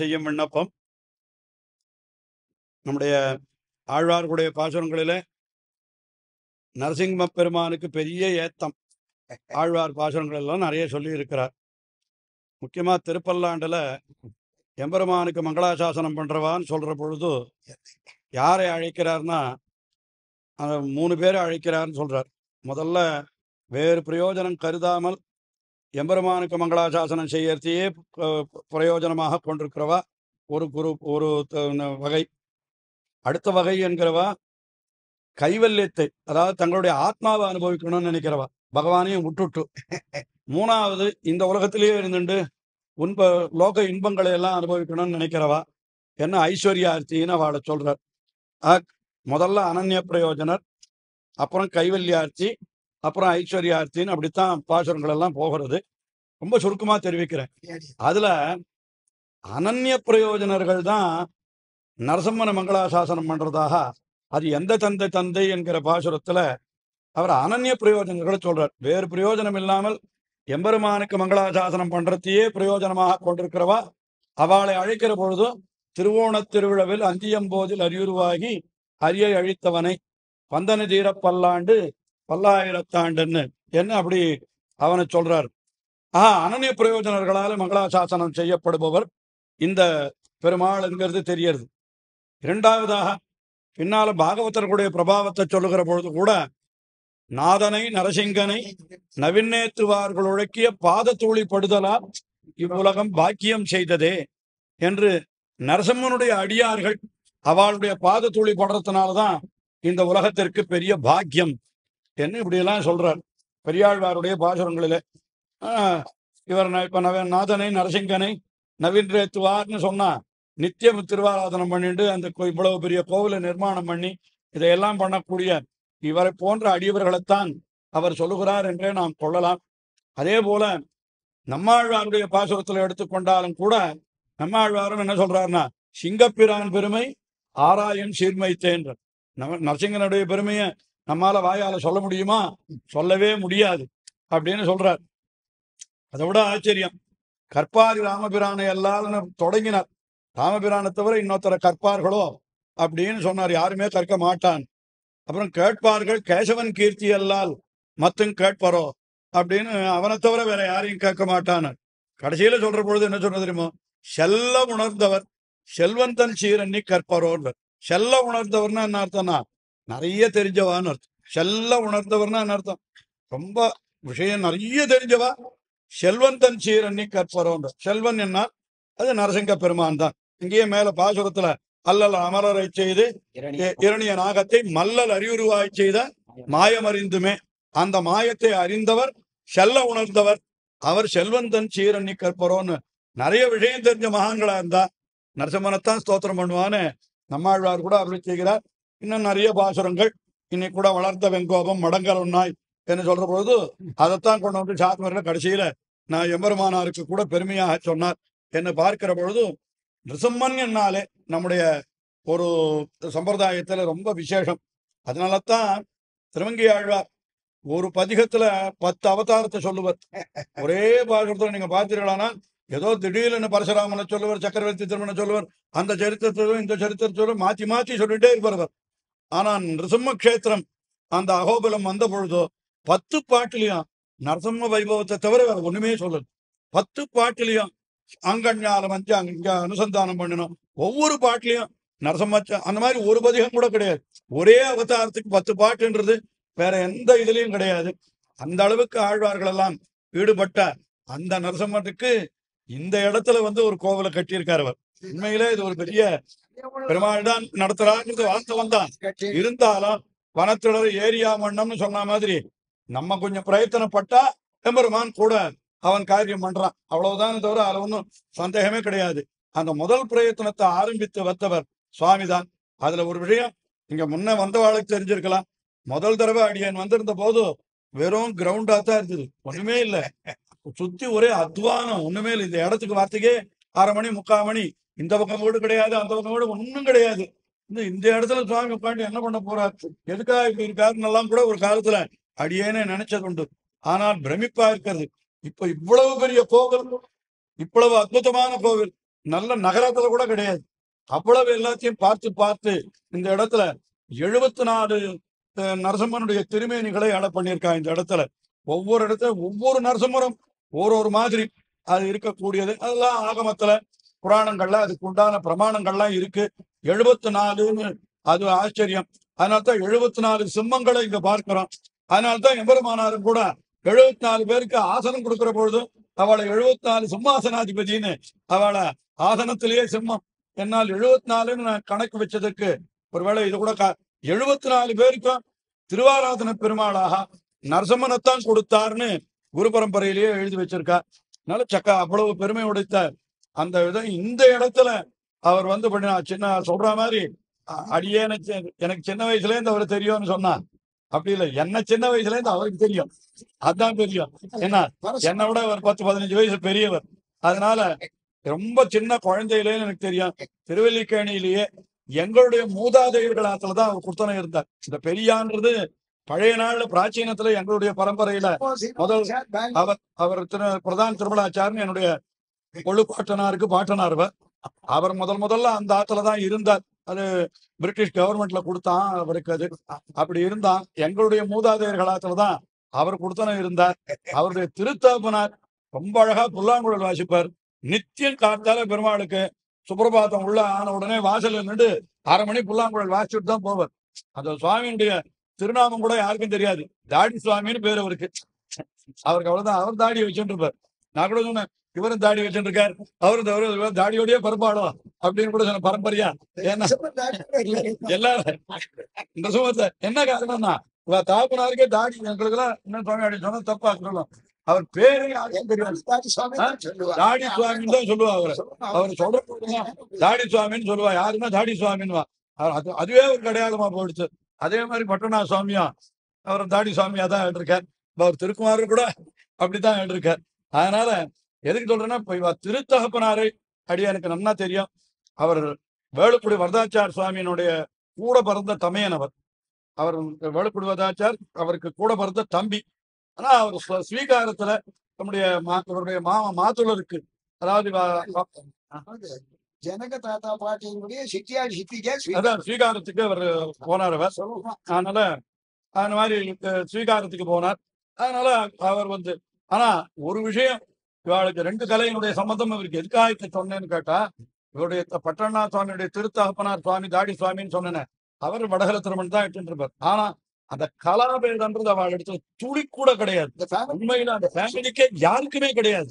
செய்யும் விண்ணப்பம் நம்முடைய ஆழ்வார்களுடைய பாசுரங்களிலே நரசிம்ம பெருமானுக்கு பெரிய ஏத்தம். ஆழ்வார் பாசுரங்கள் எல்லாம் நிறைய சொல்லி இருக்கிறார். முக்கியமா திருப்பல்லாண்டுல எம்பெருமானுக்கு மங்களாசாசனம் பண்றவான்னு சொல்ற பொழுது யாரை அழைக்கிறார்னா அந்த 3 பேரை அழைக்கிறார்னு சொல்றார். முதல்ல வேறு பிரயோஜனம் கருதாமல் எம்பெருமானுக்கு மங்களாசாசனம் செய்யறதையே பிரயோஜனமாக கொண்டிருக்கிறவா ஒரு வகை. அடுத்த வகை என்கிறவா கைவல்யத்தை, அதாவது தங்களுடைய ஆத்மாவை அனுபவிக்கணும்னு நினைக்கிறவா, பகவானையும் விட்டுட்டு. 3வது இந்த உலகத்திலேயே இருந்துட்டு லோக இன்பங்களை எல்லாம் அனுபவிக்கணும்னு நினைக்கிறவா என்ன ஐஸ்வர்யார்த்தின்னு அவளை சொல்றார். முதல்ல அனன்ய பிரயோஜனர், அப்புறம் கைவல்யார்த்தி, அப்புறம் ஐஸ்வர்யார்த்தின்னு அப்படித்தான் பாசுரங்கள் எல்லாம் போகிறது. ரொம்ப சுருக்கமா தெரிவிக்கிறேன். அதுல அனன்ய பிரயோஜனர்கள் தான் நரசிம்மன மங்களாசாசனம் பண்றதாக. அது எந்த தந்தை என்கிற பாசுரத்துல அவர் அனன்ய பிரயோஜனர்களை சொல்றார். வேறு பிரயோஜனம் இல்லாமல் எம்பெருமானுக்கு மங்களாசாசனம் பண்றதையே பிரயோஜனமாக கொண்டிருக்கிறவா அவளை அழைக்கிற பொழுது திருவோணத் திருவிழாவில் அந்தியம்போதில் அரியுருவாகி அரியை அழித்தவனை பந்தன தீர பல்லாண்டு பல்லாயிரத்தாண்டுன்னு என்ன அப்படி அவனை சொல்றார். அனன்ய பிரயோஜனர்களால மங்களாசாசனம் செய்யப்படுபவர் இந்த பெருமாள் என்கிறது தெரியறது. 2வதாக பின்னால பாகவதர்களுடைய பிரபாவத்தை சொல்லுகிற பொழுது கூட நாதனை நரசிங்கனை நவின்னேத்துவார்கள் உழக்கிய பாத தூளி படுதலா இவ்வுலகம் பாக்கியம் செய்ததே என்று நரசிம்மனுடைய அடியார்கள் அவளுடைய பாத தூளி படுறதுனாலதான் இந்த உலகத்திற்கு பெரிய பாக்கியம் என்று இப்படியெல்லாம் சொல்றார் பெரியாழ்வாருடைய பாசுரங்களிலே. இவர் இப்ப நாதனை நரசிங்கனை நவீன்றேத்துவார்னு சொன்னா நித்தியம் திருவாராதனம் பண்ணிட்டு அந்த இவ்வளவு பெரிய கோவிலை நிர்மாணம் பண்ணி இதையெல்லாம் பண்ணக்கூடிய இவரை போன்ற அடியவர்களைத்தான் அவர் சொல்லுகிறார் என்றே நாம் கொள்ளலாம். அதே போல நம்மாழ்வாருடைய பாசுரத்தில் எடுத்துக்கொண்டாலும் கூட நம்மாழ்வாரும் என்ன சொல்றாருன்னா, சிங்கப்பிரான் பெருமை ஆராயன் சீர்மைத்தேன். நரசிங்கனுடைய பெருமையை நம்மால வாயால சொல்ல முடியுமா? சொல்லவே முடியாது அப்படின்னு சொல்றார். அதை விட ஆச்சரியம், கற்பாரி ராமபிரானை எல்லாரும் தொடங்கினார். ராமபிரானை தவிர இன்னொருத்தர கற்பார்களோ அப்படின்னு சொன்னார். யாருமே கற்க மாட்டான். அப்புறம் கேட்பார்கள் கேசவன் கீர்த்தி அல்லால் மத்தும் கேட்பாரோ அப்படின்னு அவனை தவிர வேற யாரையும் கேட்க மாட்டான். கடைசியில சொல்ற பொழுது என்ன சொன்ன தெரியுமோ, செல்ல உணர்ந்தவர் செல்வந்தன் சீரண்ணி கற்பாரோன்னு. செல்ல உணர்ந்தவர்னா என்ன அர்த்தம்னா நிறைய தெரிஞ்சவான்னு அர்த்தம். செல்ல உணர்ந்தவர்னா என்ன அர்த்தம், ரொம்ப விஷயம் நிறைய தெரிஞ்சவா. செல்வந்தன் சீரண்ணி கற்பரோன்ற. செல்வன் என்ன, அது நரசிங்க பெருமான் தான். இங்கேயே மேல பாசுரத்துல அல்லல் அமரரை செய்து இரணிய நாகத்தை மல்லல் அறிவுருவாய் செய்த மாயம் அறிந்துமே, அந்த மாயத்தை அறிந்தவர் செல்ல உணர்ந்தவர், அவர் செல்வந்தன் சீரண்ணி கற்பரோன்னு. நிறைய விஷயம் தெரிஞ்ச மகான்களா இருந்தா நரசிம்மனைத்தான் ஸ்தோத்திரம் பண்ணுவான்னு நம்மாழ்வார் கூட அப்படி செய்கிறார். இன்னும் நிறைய பாசுரங்கள் இன்னைக்கு கூட வளர்ந்த வெங்கோபம் மடங்கல் உண்ணாய் என்று சொல்ற பொழுது அதைத்தான் கொண்டு வந்து சாத்மரில் கடைசியில நான் எம்பெருமானாருக்கு கூட பெருமையாக சொன்னார் என்று பார்க்கிற பொழுது, நிருசிம்மன் என்னாலே நம்முடைய ஒரு சம்பிரதாயத்துல ரொம்ப விசேஷம். அதனாலதான் திருமங்கை ஆழ்வார் ஒரு பதிகத்துல 10 அவதாரத்தை சொல்லுவார். ஒரே பாசுரத்துல நீங்க பார்த்தீர்களானா ஏதோ திடீர்னு பரசுராமனை சொல்லுவார், சக்கரவர்த்தி திருமண சொல்லுவார், அந்த சரித்திரத்திலும் இந்த சரித்திரத்திலும் மாத்தி மாத்தி சொல்லிட்டே இருப்பார். ஆனா நிருசிம்ம கஷேத்திரம் அந்த அகோபலம் வந்த பொழுதோ 10 பாட்டிலையும் நரசிம்ம வைபவத்தை தவிர வேற ஒண்ணுமே சொல்லல. 10 பாட்டிலையும் அங்கஞ்ஞாலம் வந்து அங்க அனுசந்தானம் பண்ணணும். ஒவ்வொரு பாட்டிலையும் நரசிம்ம அந்த மாதிரி ஒரு பதிகம் கூட கிடையாது. ஒரே அவதாரத்துக்கு 10 பாட்டுன்றது வேற எந்த இதுலயும் கிடையாது. அந்த அளவுக்கு ஆழ்வார்கள் எல்லாம் ஈடுபட்ட அந்த நரசிம்மனுக்கு இந்த இடத்துல வந்து ஒரு கோவிலை கட்டியிருக்காரு அவர். உண்மையிலே இது ஒரு பெரிய பெருமாள் தான் நடத்துறாங்கிறது வாஸ்தவம் தான். இருந்தாலும் வனத்திடர் ஏரியா மன்னம்னு சொன்ன மாதிரி நம்ம கொஞ்சம் பிரயத்தனப்பட்டா எம்பெருமான் கூட அவன் காரியம் பண்றான், அவ்வளவுதான் தவிர அதுல ஒன்றும் சந்தேகமே கிடையாது. அந்த முதல் பிரயத்தனத்தை ஆரம்பித்து வந்தவர் சுவாமி தான். அதுல ஒரு விஷயம் இங்க முன்ன வந்தவாளுக்கு தெரிஞ்சிருக்கலாம். முதல் தடவை அடியன் வந்திருந்த போது வெறும் கிரவுண்டா தான் இருந்தது, ஒண்ணுமே இல்லை. சுத்தி ஒரே அத்வானம், ஒண்ணுமே இல்லை. இந்த இடத்துக்கு வார்த்தைக்கே 1/2 மணி 3/4 மணி. இந்த பக்கம் வீடு கிடையாது, அந்த பக்கம் வீடு ஒன்றும் கிடையாது. இந்த இடத்துல சுவாமி உட்காந்து என்ன பண்ண போறார், எதுக்காக இப்படி இருக்காருன்னு எல்லாம் கூட ஒரு காலத்துல அடியேனே நினைச்சது உண்டு. ஆனால் பிரமிப்பா இருக்கிறது, இப்ப இவ்வளவு பெரிய கோவில், இவ்வளவு அற்புதமான கோவில் நல்ல நகரத்துல கூட கிடையாது. அவ்வளவு எல்லாத்தையும் பார்த்து பார்த்து இந்த இடத்துல 74 நரசிம்மனுடைய திருமேனிகளை அட பண்ணியிருக்காங்க. இந்த இடத்துல ஒவ்வொரு இடத்துல ஒவ்வொரு நரசிம்மரும் ஒரு மாதிரி அது இருக்கக்கூடியது. அதெல்லாம் ஆகமத்துல புராணங்கள்ல அதுக்கு உண்டான பிரமாணங்கள்லாம் இருக்கு. 74ன்னு அது ஆச்சரியம். அதனால்தான் 74 சிம்மங்களை இங்க பார்க்கிறோம். அதனால்தான் எம்பெருமானாரும் கூட 74 பேருக்கு ஆசனம் கொடுக்கிற பொழுதும் அவளை 74 சிம்மாசனாதிபதினு அவளை ஆசனத்திலேயே சிம்மம் என்னால் 74ன்னு நான் கணக்கு வச்சதற்கு ஒருவேளை இது கூட 74 பேருக்கும் திருவாராதன பெருமாளாக நரசிம்மனைத்தான் கொடுத்தார்னு குரு பரம்பரையிலேயே எழுதி வச்சிருக்கார். அதனால அவ்வளவு பெருமை உடைத்த அந்த விதம் இந்த இடத்துல அவர் வந்து பண்ணினா. சின்ன சொல்ற மாதிரி அடியேன எனக்கு சின்ன வயசுல இருந்து அவரு தெரியும்னு சொன்னா அப்படி இல்லை, என்ன சின்ன வயசுல இருந்து அவருக்கு தெரியும், அதுதான் தெரியும். ஏன்னா என்னை விட ஒரு 10-15 வயசு பெரியவர். அதனால ரொம்ப சின்ன குழந்தையிலேயே எனக்கு தெரியும். திருவல்லிக்கேணியிலேயே எங்களுடைய மூதாதையர்களாத்துலதான் அவர் குர்த்தனை இருந்தார். இந்த பெரியான்றது பழைய நாள்ல பிராச்சீனத்துல எங்களுடைய பரம்பரையில முதல் அவர் பிரதான் திருமலாச்சார்னு என்னுடைய கொள்ளு பாட்டனாருக்கு பாட்டனார். அவர் முதல்ல அந்த ஆத்துலதான் இருந்தார். அது பிரிட்டிஷ் கவர்மெண்ட்ல கொடுத்தான் அவருக்கு. அது அப்படி இருந்தான். எங்களுடைய மூதாதையர்களாத்துலதான் அவர் கொடுத்தன இருந்தார். அவருடைய திருத்தாப்பனார் ரொம்ப அழகா புல்லாங்குழல் வாசிப்பார். நித்தியம் காத்தால பெருமாளுக்கு சுப்பிரபாதம் உள்ள ஆன உடனே வாசல்ல நின்று 1/2 மணி புல்லாங்குழல் வாசிச்சுட்டு தான் போவார். அந்த சுவாமியுடைய திருநாமம் கூட யாருக்கும் தெரியாது. தாடி சுவாமின்னு பேர் அவருக்கு. அவருக்கு அவ்வளவுதான். அவர் தாடி வச்சுட்டு இருப்பார். நான் கூட சொன்னேன், இவரும் தாடி வச்சுட்டு இருக்காரு, அவரும் தாடியோடய பரப்பாடும் அப்படின்னு கூட சொன்ன பரம்பரையா. ஏன்னா எல்லாரும் இந்த சுமத்தை என்ன காரணம்னா தாப்பனாருக்கே தாடி எங்களுக்கு எல்லாம் என்ன சுவாமி அப்படி சொன்னா தப்பா சொல்லலாம். அவர் பேரு யாருக்கும் தெரியாது. தாடி சுவாமின்னு தான் சொல்லுவா. அவர் சொல்ற தாடி சுவாமின்னு சொல்லுவா. யாருன்னா தாடி சுவாமின்னுவா. அதுவே ஒரு அடையாளமா போயிடுச்சு. அதே மாதிரி பட்டனா சுவாமியா அவர் தாடி சுவாமியா தான் எழுதிருக்கார். அவர் திருக்குமாரர் கூட அப்படித்தான் எழுதிருக்கார். அதனால எதுக்கு சொல்றேன்னா, இப்ப இவ திருத்தகப்பனாரை அடியானுக்கு நன்னா தெரியும். அவர் வேலுக்குடி வரதாச்சார் சுவாமியினுடைய கூட பிறந்த தமையன் அவர். அவர் வேலுக்குடி வரதாச்சார் அவருக்கு கூட பிறந்த தம்பி. ஆனா அவர் ஸ்வீகாரத்துல நம்முடைய இவருடைய மாத்துளருக்கு, அதாவது ஜனக தாத்தா பாட்டியினுடைய சித்தியார் சித்திகே அதான் ஸ்வீகாரத்துக்கு அவர் போனார். அவர் அதனால அந்த மாதிரி ஸ்வீகாரத்துக்கு போனார். அதனால அவர் வந்து, ஆனா ஒரு விஷயம், இவளுக்கு 2 கலையினுடைய சம்பந்தம் இவருக்கு எதுக்காக சொன்னேன்னு கேட்டா, இவருடைய பட்டண்ணா சுவாமியுடைய திருத்தகப்பனார் சுவாமி தாடி சுவாமின்னு சொன்னேன், அவர் வடகல திருமணம் தான் எடுத்துட்டு இருப்பார். ஆனா அந்த கலாபேதன்றது அவள் இடத்துல துளி கூட கிடையாது. உண்மையில அந்த ஃபேமிலிக்கே யாருக்குமே கிடையாது.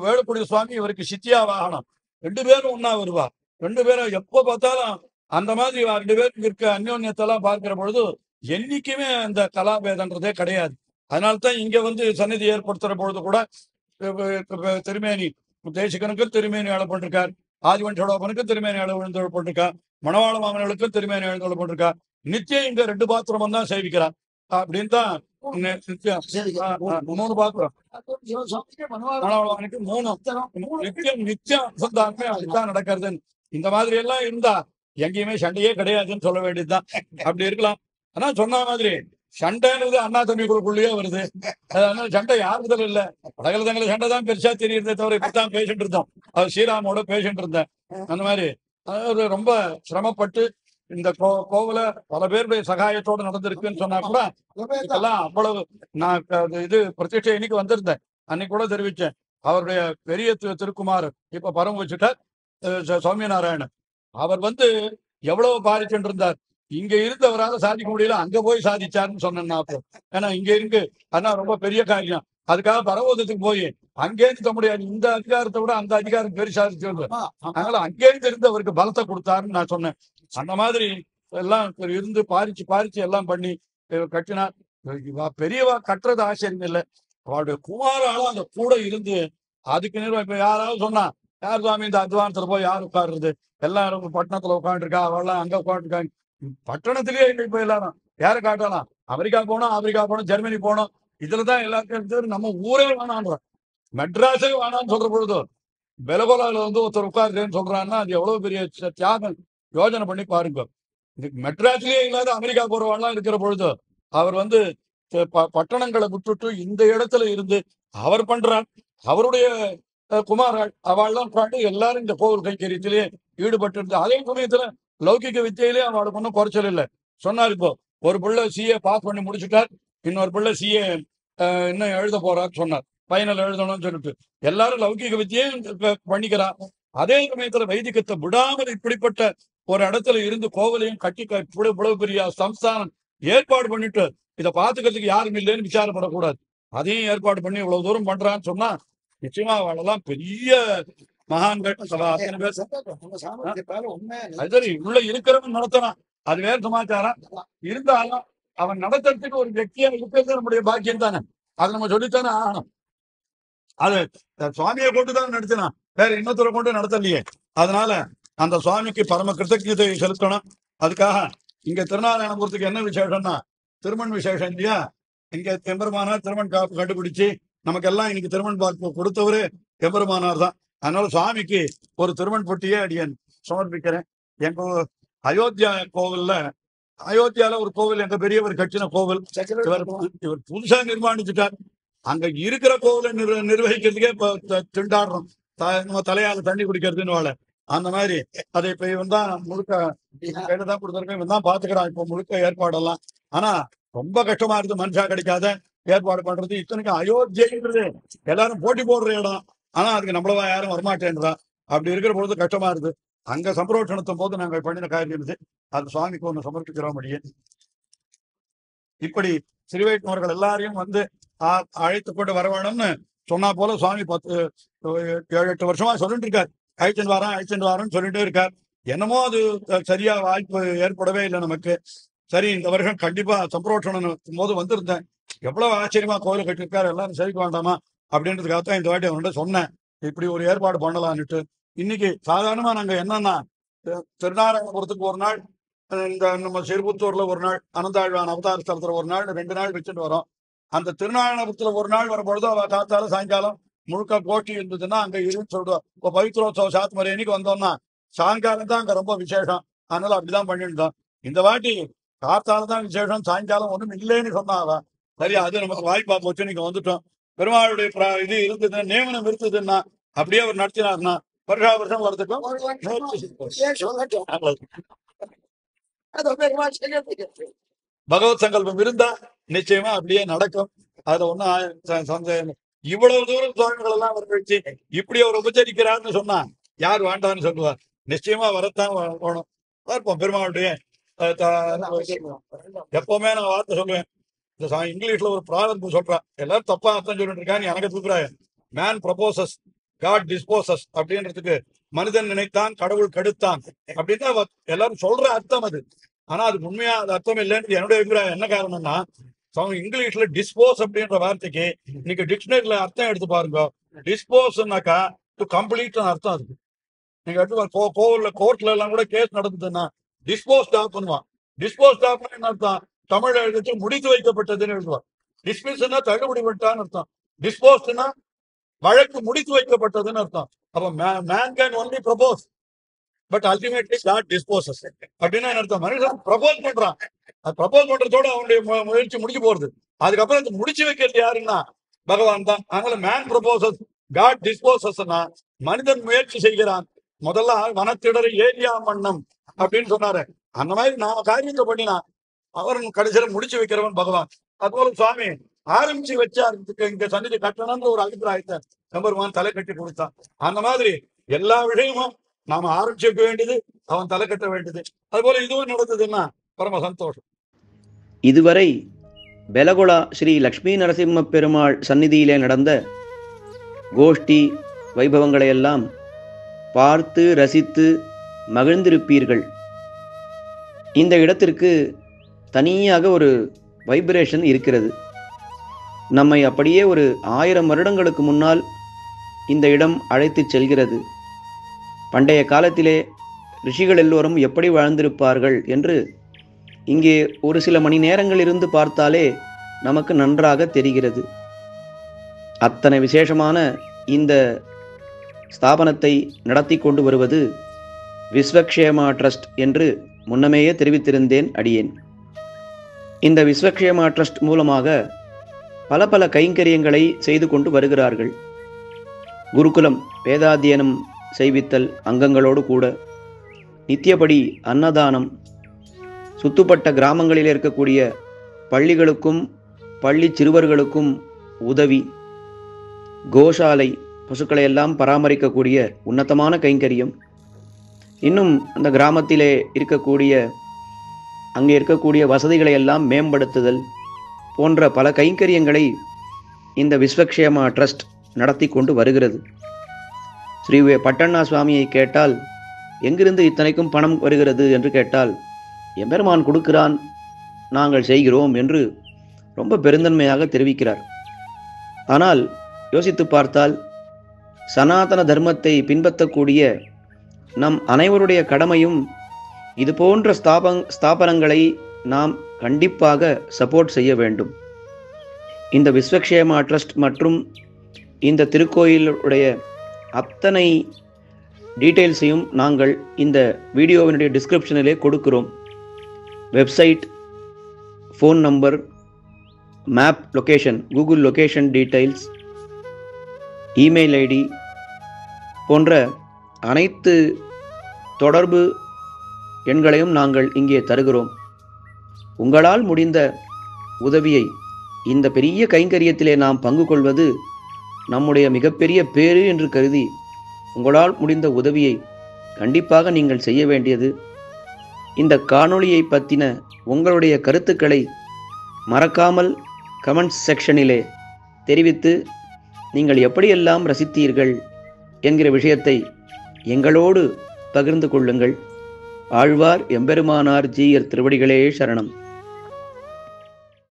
வேலுக்குடி சுவாமி இவருக்கு சித்தியா வாகனம், 2 பேரும் ஒன்னா வருவா. 2 பேரும் எப்ப பார்த்தாலும் அந்த மாதிரி 2 பேருக்கு இருக்க அந்யோன்யத்தெல்லாம் பார்க்கிற பொழுது என்னைக்குமே அந்த கலாபேதன்றதே கிடையாது. அதனால்தான் இங்க வந்து சந்நிதி ஏற்படுத்துற பொழுது கூட திருமேனி தேசிகனுக்கு திருமேனி எழுப்பட்டிருக்கார், ஆதிவன்ஷோடோபனுக்கு திருமேனி எழுப்பட்டிருக்கார், மணவாள மாமனுக்கும் திருமேனி எழுப்பட்டிருக்கார். நித்தியம் இங்க 2 பாத்திரம் தான் சேவிக்கிறார். அப்படின்னு தான் 3 பாத்திரம் மணவாளனுக்கு 3 நித்தியம் சந்தானமே அப்படித்தான் நடக்கிறது. இந்த மாதிரி எல்லாம் இருந்தா எங்கேயுமே சண்டையே கிடையாதுன்னு சொல்ல வேண்டியதுதான். அப்படி இருக்கலாம். ஆனா சொன்ன மாதிரி சண்டைன்றது அண்ணா தம்பிக்குள்ளேயே வருது. அதனால சண்டை யாருக்குதல் இல்ல. வடகல தங்களை சண்டை தான் பெருசா தெரியுறதே தவிர இப்படித்தான் பேசிட்டு இருந்தோம். அது ஸ்ரீராமோட பேசிட்டு இருந்தேன். அந்த மாதிரி அதாவது ரொம்ப சிரமப்பட்டு இந்த கோவில பல பேருடைய சகாயத்தோடு நடந்திருக்குன்னு சொன்னா கூட இதெல்லாம் அவ்வளவு. நான் இது பிரத்யட்ச இன்னைக்கு வந்திருந்தேன், அன்னைக்கு கூட தெரிவிச்சேன். அவருடைய பெரிய திருக்குமார் இப்ப பரம் வச்சுட்டார் சௌமியநாராயணன். அவர் வந்து எவ்வளவு பாதிச்சுட்டு இருந்தார். இங்க இருந்தவரால சாதிக்க முடியல, அங்க போய் சாதிச்சாருன்னு சொன்னேன்னா. அப்போ ஏன்னா இங்க இருக்கு, ஆனா ரொம்ப பெரிய காரியம். அதுக்காக பரவோதத்துக்கு போய் அங்கேருந்து தம்முடைய இந்த அதிகாரத்தை விட அந்த அதிகாரம் பெரிய சாதிச்சு அதனால அங்கேருந்து இருந்து அவருக்கு பலத்தை கொடுத்தாருன்னு நான் சொன்னேன். அந்த மாதிரி எல்லாம் இருந்து பாரிச்சு எல்லாம் பண்ணி கட்டினார். பெரியவா கட்டுறது ஆச்சரியம் இல்லை, அவருடைய குமாராலும் அந்த கூட இருந்து அதுக்கு நிர்வாகம். இப்ப யாராவது சொன்னா, யார் சுவாமி இந்த அத்வானத்துல போய் யார் உட்காருறது, எல்லாரும் பட்டணத்துல உட்காந்துருக்கா, அவெல்லாம் அங்க உட்காந்துருக்காங்க. பட்டணத்திலேயே இப்ப எல்லாரும் யாரை காட்டலாம், அமெரிக்கா போனோம், ஜெர்மனி போனோம், இதுலதான் எல்லாருக்கும் நம்ம ஊரே வேணான்றோம், மெட்ராஸே வேணான்னு சொல்ற பொழுது பெலகோலால வந்து ஒருத்தர் உட்காருன்னு சொல்றான்னா அது எவ்வளவு பெரிய தியாகம். யோஜனை பண்ணி பாருங்க. இதுக்கு மெட்ராஸ்லயே இல்லாத அமெரிக்கா போறவாள்லாம் இருக்கிற பொழுது அவர் வந்து பட்டணங்களை விட்டுட்டு இந்த இடத்துல இருந்து அவர் பண்றார். அவருடைய குமாராள் அவள்லாம் காட்டு எல்லாரும் இந்த கோவில் கைங்கரியத்திலேயே ஈடுபட்டு இருந்து, அதே சமயத்துல லௌகிக வித்தியிலே அவளுக்கு ஒன்றும் குறைச்சல் இல்லை. சொன்னார், இப்போ ஒரு பிள்ளை சிஏ பாஸ் பண்ணி முடிச்சுட்டார், இன்னொரு பிள்ளை சிஏ இன்னும் எழுத போறான்னு சொன்னார், ஃபைனல் எழுதணும்னு சொல்லிட்டு. எல்லாரும் லௌகிக வித்தியே பண்ணிக்கிறார். அதே சமயத்துல வைதிகத்தை விடாமல் இப்படிப்பட்ட ஒரு இடத்துல இருந்து கோவிலையும் கட்டி இவ்வளவு பெரிய சம்ஸ்தானம் ஏற்பாடு பண்ணிட்டு இதை பாத்துக்கிறதுக்கு யாரும் இல்லைன்னு விசாரப்படக்கூடாது. அதையும் ஏற்பாடு பண்ணி இவ்வளவு தூரம் பண்றான்னு சொன்னா நிச்சயமா அவளெல்லாம் பெரிய மகான்கள். உள்ள இருக்கிறவன் நடத்தலாம், அது வேற சமாச்சாரம். இருந்தாலும் அவன் நடத்துறதுக்கு ஒரு వ్యక్తిயா இருக்கிறது நம்முடைய பாக்கியம் தானே, அதை நம்ம சொல்லித்தானே ஆகணும். அது சுவாமியை கொண்டுதான் நடத்தினான், வேற இன்னொருத்தரை கொண்டு நடத்தலையே. அதனால அந்த சுவாமிக்கு பரம கிருத்தஜதை செலுத்தணும். அதுக்காக இங்க திருநாராயணபுரத்துக்கு என்ன விசேஷம்னா திருமண் விசேஷம் இல்லையா. இங்க எம்பெருமானார் திருமண் காப்பு கண்டுபிடிச்சு நமக்கெல்லாம் இன்னைக்கு திருமண் பார்ப்பு கொடுத்தவரு எம்பெருமானார் தான். அதனால சுவாமிக்கு ஒரு திருமண் பொட்டியே அடியேன் சமர்ப்பிக்கிறேன். எங்க அயோத்தியா கோவில்ல, அயோத்தியால ஒரு கோவில் எங்க பெரியவர் கட்டின கோவில், இவர் புதுசா நிர்மாணிச்சுட்டார். அங்க இருக்கிற கோவிலை நிர்வகிக்கிறதுக்கே இப்ப திண்டாடுறோம், நம்ம தலையால தண்ணி குடிக்கிறதுன்னு வாழ. அந்த மாதிரி அதை இப்ப இவன் தான் முழுக்க கையிலதான் கொடுத்துருக்கேன், இவன் தான் பாத்துக்கிறான் இப்ப முழுக்க ஏற்பாடெல்லாம். ஆனா ரொம்ப கஷ்டமா இருக்கு, மனுஷா கிடைக்காத ஏற்பாடு பண்றது. இத்தனைக்கு அயோத்தியன்றது எல்லாரும் போட்டி போடுற இடம், ஆனா அதுக்கு நம்மளவா யாரும் வரமாட்டேன்றா. அப்படி இருக்கிற பொழுது கஷ்டமா இருக்கு. அங்க சம்பரோஷணத்தும் போது நாங்கள் பண்ணின காரியம் இருந்தது, அது சுவாமிக்கு ஒண்ணு சமர்ப்பிக்கிறோம். முடியே இப்படி ஸ்ரீவைஷ்ணவர்கள் எல்லாரையும் வந்து அழைத்து கொண்டு வர வேணும்னு சொன்னா போல சுவாமி 7-8 வருஷமா சொல்லிட்டு இருக்காரு. அழைச்சிட்டு வாரன்னு சொல்லிட்டே இருக்கார். என்னமோ அது சரியா வாய்ப்பு ஏற்படவே இல்லை நமக்கு. சரி, இந்த வருஷம் கண்டிப்பா சம்பரோஷணம் போது வந்திருந்தேன். எவ்வளவு ஆச்சரியமா கோயிலை கட்டிருக்காரு, எல்லாரும் சரிக்க வேண்டாமா அப்படின்றதுக்காகத்தான் இந்த வாட்டி அவன்கிட்ட சொன்னேன், இப்படி ஒரு ஏற்பாடு பண்ணலான்னுட்டு. இன்னைக்கு சாதாரணமா நாங்க என்னன்னா திருநாராயணபுரத்துக்கு ஒரு நாள், இந்த நம்ம சிறுபுத்தூர்ல ஒரு நாள், அனந்தாழ்வான் அவதார ஸ்தலத்துல ஒரு நாள், 2 நாள் வச்சுட்டு வரோம். அந்த திருநாராயணபுரத்துல ஒரு நாள் வரும்பொழுது அவ காத்தால சாயங்காலம் முழுக்க கோஷ்டி இருந்ததுன்னா அங்க இருன்னு சொல்றோம். இப்போ பவித்ரோத்சவ சாத்துமரை அன்னைக்கு வந்தோம்னா சாயங்காலம் தான் அங்க ரொம்ப விசேஷம். அதனால அப்படிதான் பண்ணிருந்தோம். இந்த வாட்டி காத்தால தான் விசேஷம், சாயங்காலம் ஒண்ணும் இல்லைன்னு சொன்னாங்க. சரி, அது நமக்கு வாய்ப்பா போச்சு, நீங்க வந்துட்டோம். பெருமாளுடைய இது இருந்ததுன்னா, நியமனம் இருந்ததுன்னா அப்படியே அவர் நடத்தினார்னா வருஷா வருஷம் வரதுக்கும் பகவத் சங்கல்பம் இருந்தா நிச்சயமா அப்படியே நடக்கும். அது ஒண்ணும் இவ்வளவு தூரம் சுவாமிகள் எல்லாம் வரவழைச்சு இப்படி அவர் உபச்சரிக்கிறார்னு சொன்னா யார் வேண்டான்னு சொல்லுவார்? நிச்சயமா வரத்தான் போகணும். பார்ப்போம் பெருமாளுடைய எப்பவுமே நான் வார்த்தை சொல்லுவேன். இந்த இங்கிலீஷ்ல ஒரு ப்ராப்ளம் சொல்றான், எல்லாரும் தப்பா அர்த்தம் சொல்லிட்டு இருக்கான்னு எனக்கு தூக்குறாங்க. மேன் ப்ரொபோசஸ், காட் டிஸ்போசஸ் அப்படின்றதுக்கு மனிதன் நினைத்தான் கடவுள் கெடுத்தான் அப்படின்னு எல்லாரும் சொல்ற அர்த்தம் அது. ஆனா அதுக்கு உண்மையா அது அர்த்தம் இல்லைன்னு என்னுடைய அபிப்பிராயம். என்ன காரணம்னா, இங்கிலீஷ்ல டிஸ்போஸ் அப்படின்ற வார்த்தைக்கு இன்னைக்கு டிக்ஷனரியில அர்த்தம் எடுத்து பாருங்க. டிஸ்போஸ்னாக்கா டு கம்ப்ளீட் அர்த்தம் அதுக்கு. நீங்க எடுத்து கோர்ட்ல எல்லாம் கூட கேஸ் நடந்ததுன்னா டிஸ்போஸ் ஆஃப் பண்ணுவான். டிஸ்போஸ் ஆஃப் என்ன அர்த்தம்? தமிழ் எழுதி முடித்து வைக்கப்பட்டதுன்னு எழுதுவான். டிஸ்மிஸ்னா தள்ளுபடி பண்ணிட்டான்னு அர்த்தம். டிஸ்போஸ்னா வழக்கு முடித்து வைக்கப்பட்டதுன்னு அர்த்தம். அப்ப man can only propose but ultimately God disposes அப்படின்னா என்ன அர்த்தம்? மனுஷன் ப்ரொபோஸ் பண்றான், அது ப்ரொபோஸ் பண்றதோட அவனுடைய முயற்சி முடிஞ்சு போறது. அதுக்கப்புறம் அது முடிச்சு வைக்கிறது யாருன்னா பகவான் தான். அதனால மேன் ப்ரொபோசஸ், காட் டிஸ்போசஸ்னா மனிதன் முயற்சி செய்கிறான். முதல்ல வனத்திடரை ஏரியா மன்னம் அப்படின்னு சொன்னாரு. அந்த மாதிரி நாம காரியத்தை பண்ணினா அவர் கடைசியில முடிச்சு வைக்கிறவன் பகவான். அதுபோல சுவாமி ஆரம்பிச்சு வச்சாருக்கு இங்க சன்னிதி கட்டணும்னு ஒரு அபிப்பிராயத்தை நம்பருமான் தலை கட்டி கொடுத்தான். அந்த மாதிரி எல்லா விஷயமும் நாம ஆரம்பிச்சுக்க வேண்டியது, அவன் தலை கட்ட வேண்டியது. அதுபோல இதுவும் நடந்ததுன்னா பரம சந்தோஷம். இதுவரை பெலகுளா ஸ்ரீ லக்ஷ்மி நரசிம்ம பெருமாள் சந்நிதியிலே நடந்த கோஷ்டி வைபவங்களையெல்லாம் பார்த்து ரசித்து மகிழ்ந்திருப்பீர்கள். இந்த இடத்திற்கு தனியாக ஒரு வைப்ரேஷன் இருக்கிறது. நம்மை அப்படியே ஒரு 1000 வருடங்களுக்கு முன்னால் இந்த இடம் அழைத்து செல்கிறது. பண்டைய காலத்திலே ரிஷிகள் எல்லோரும் எப்படி வாழ்ந்திருப்பார்கள் என்று இங்கே ஒரு சில மணி நேரங்கள் இருந்து பார்த்தாலே நமக்கு நன்றாக தெரிகிறது. அத்தனை விசேஷமான இந்த ஸ்தாபனத்தை நடத்தி கொண்டு வருவது விஸ்வக்ஷேமா ட்ரஸ்ட் என்று முன்னமேயே தெரிவித்திருந்தேன் அடியேன். இந்த விஸ்வக்ஷேமா ட்ரஸ்ட் மூலமாக பல பல கைங்கரியங்களை செய்து கொண்டு வருகிறார்கள். குருகுலம் வேதாத்தியனம் செய்வித்தல் அங்கங்களோடு கூட நித்தியபடி அன்னதானம், சுத்துப்பட்ட கிராமங்களில் இருக்கக்கூடிய பள்ளிகளுக்கும் பள்ளி சிறுவர்களுக்கும் உதவி, கோஷாலை பசுக்களை எல்லாம் பராமரிக்கக்கூடிய உன்னதமான கைங்கரியம், இன்னும் அந்த கிராமத்திலே அங்கே இருக்கக்கூடிய வசதிகளை எல்லாம் மேம்படுத்துதல் போன்ற பல கைங்கரியங்களை இந்த விஸ்வக்ஷேமா ட்ரஸ்ட் நடத்தி கொண்டு வருகிறது. ஸ்ரீ பட்டண்ணா சுவாமியை கேட்டால் எங்கிருந்து இத்தனைக்கும் பணம் வருகிறது என்று கேட்டால், எம்பெருமான் கொடுக்கிறான், நாங்கள் செய்கிறோம் என்று ரொம்ப பெருந்தன்மையாக தெரிவிக்கிறார். ஆனால் யோசித்து பார்த்தால் சனாதன தர்மத்தை பின்பற்றக்கூடிய நம் அனைவருடைய கடமையும் இது போன்ற ஸ்தாபனங்களை நாம் கண்டிப்பாக சப்போர்ட் செய்ய வேண்டும். இந்த விஸ்வக்ஷேமா ட்ரஸ்ட் மற்றும் இந்த திருக்கோயிலுடைய அத்தனை டீட்டெயில்ஸையும் நாங்கள் இந்த வீடியோவினுடைய டிஸ்கிரிப்ஷனிலே கொடுக்கிறோம். Website, phone number, map location, Google location details, email ID போன்ற அனைத்து தொடர்பு எண்களையும் நாங்கள் இங்கே தருகிறோம். உங்களால் முடிந்த உதவியை, இந்த பெரிய கைங்கரியத்திலே நாம் பங்கு கொள்வது நம்முடைய மிகப்பெரிய பேறு என்று கருதி உங்களால் முடிந்த உதவியை கண்டிப்பாக நீங்கள் செய்ய வேண்டியது. இந்த காணொளியை பற்றின உங்களுடைய கருத்துக்களை மறக்காமல் கமெண்ட்ஸ் செக்ஷனிலே தெரிவித்து நீங்கள் எப்படியெல்லாம் ரசித்தீர்கள் என்கிற விஷயத்தை எங்களோடு பகிர்ந்து கொள்ளுங்கள். ஆழ்வார் எம்பெருமானார் ஜீயர் திருவடிகளே சரணம்.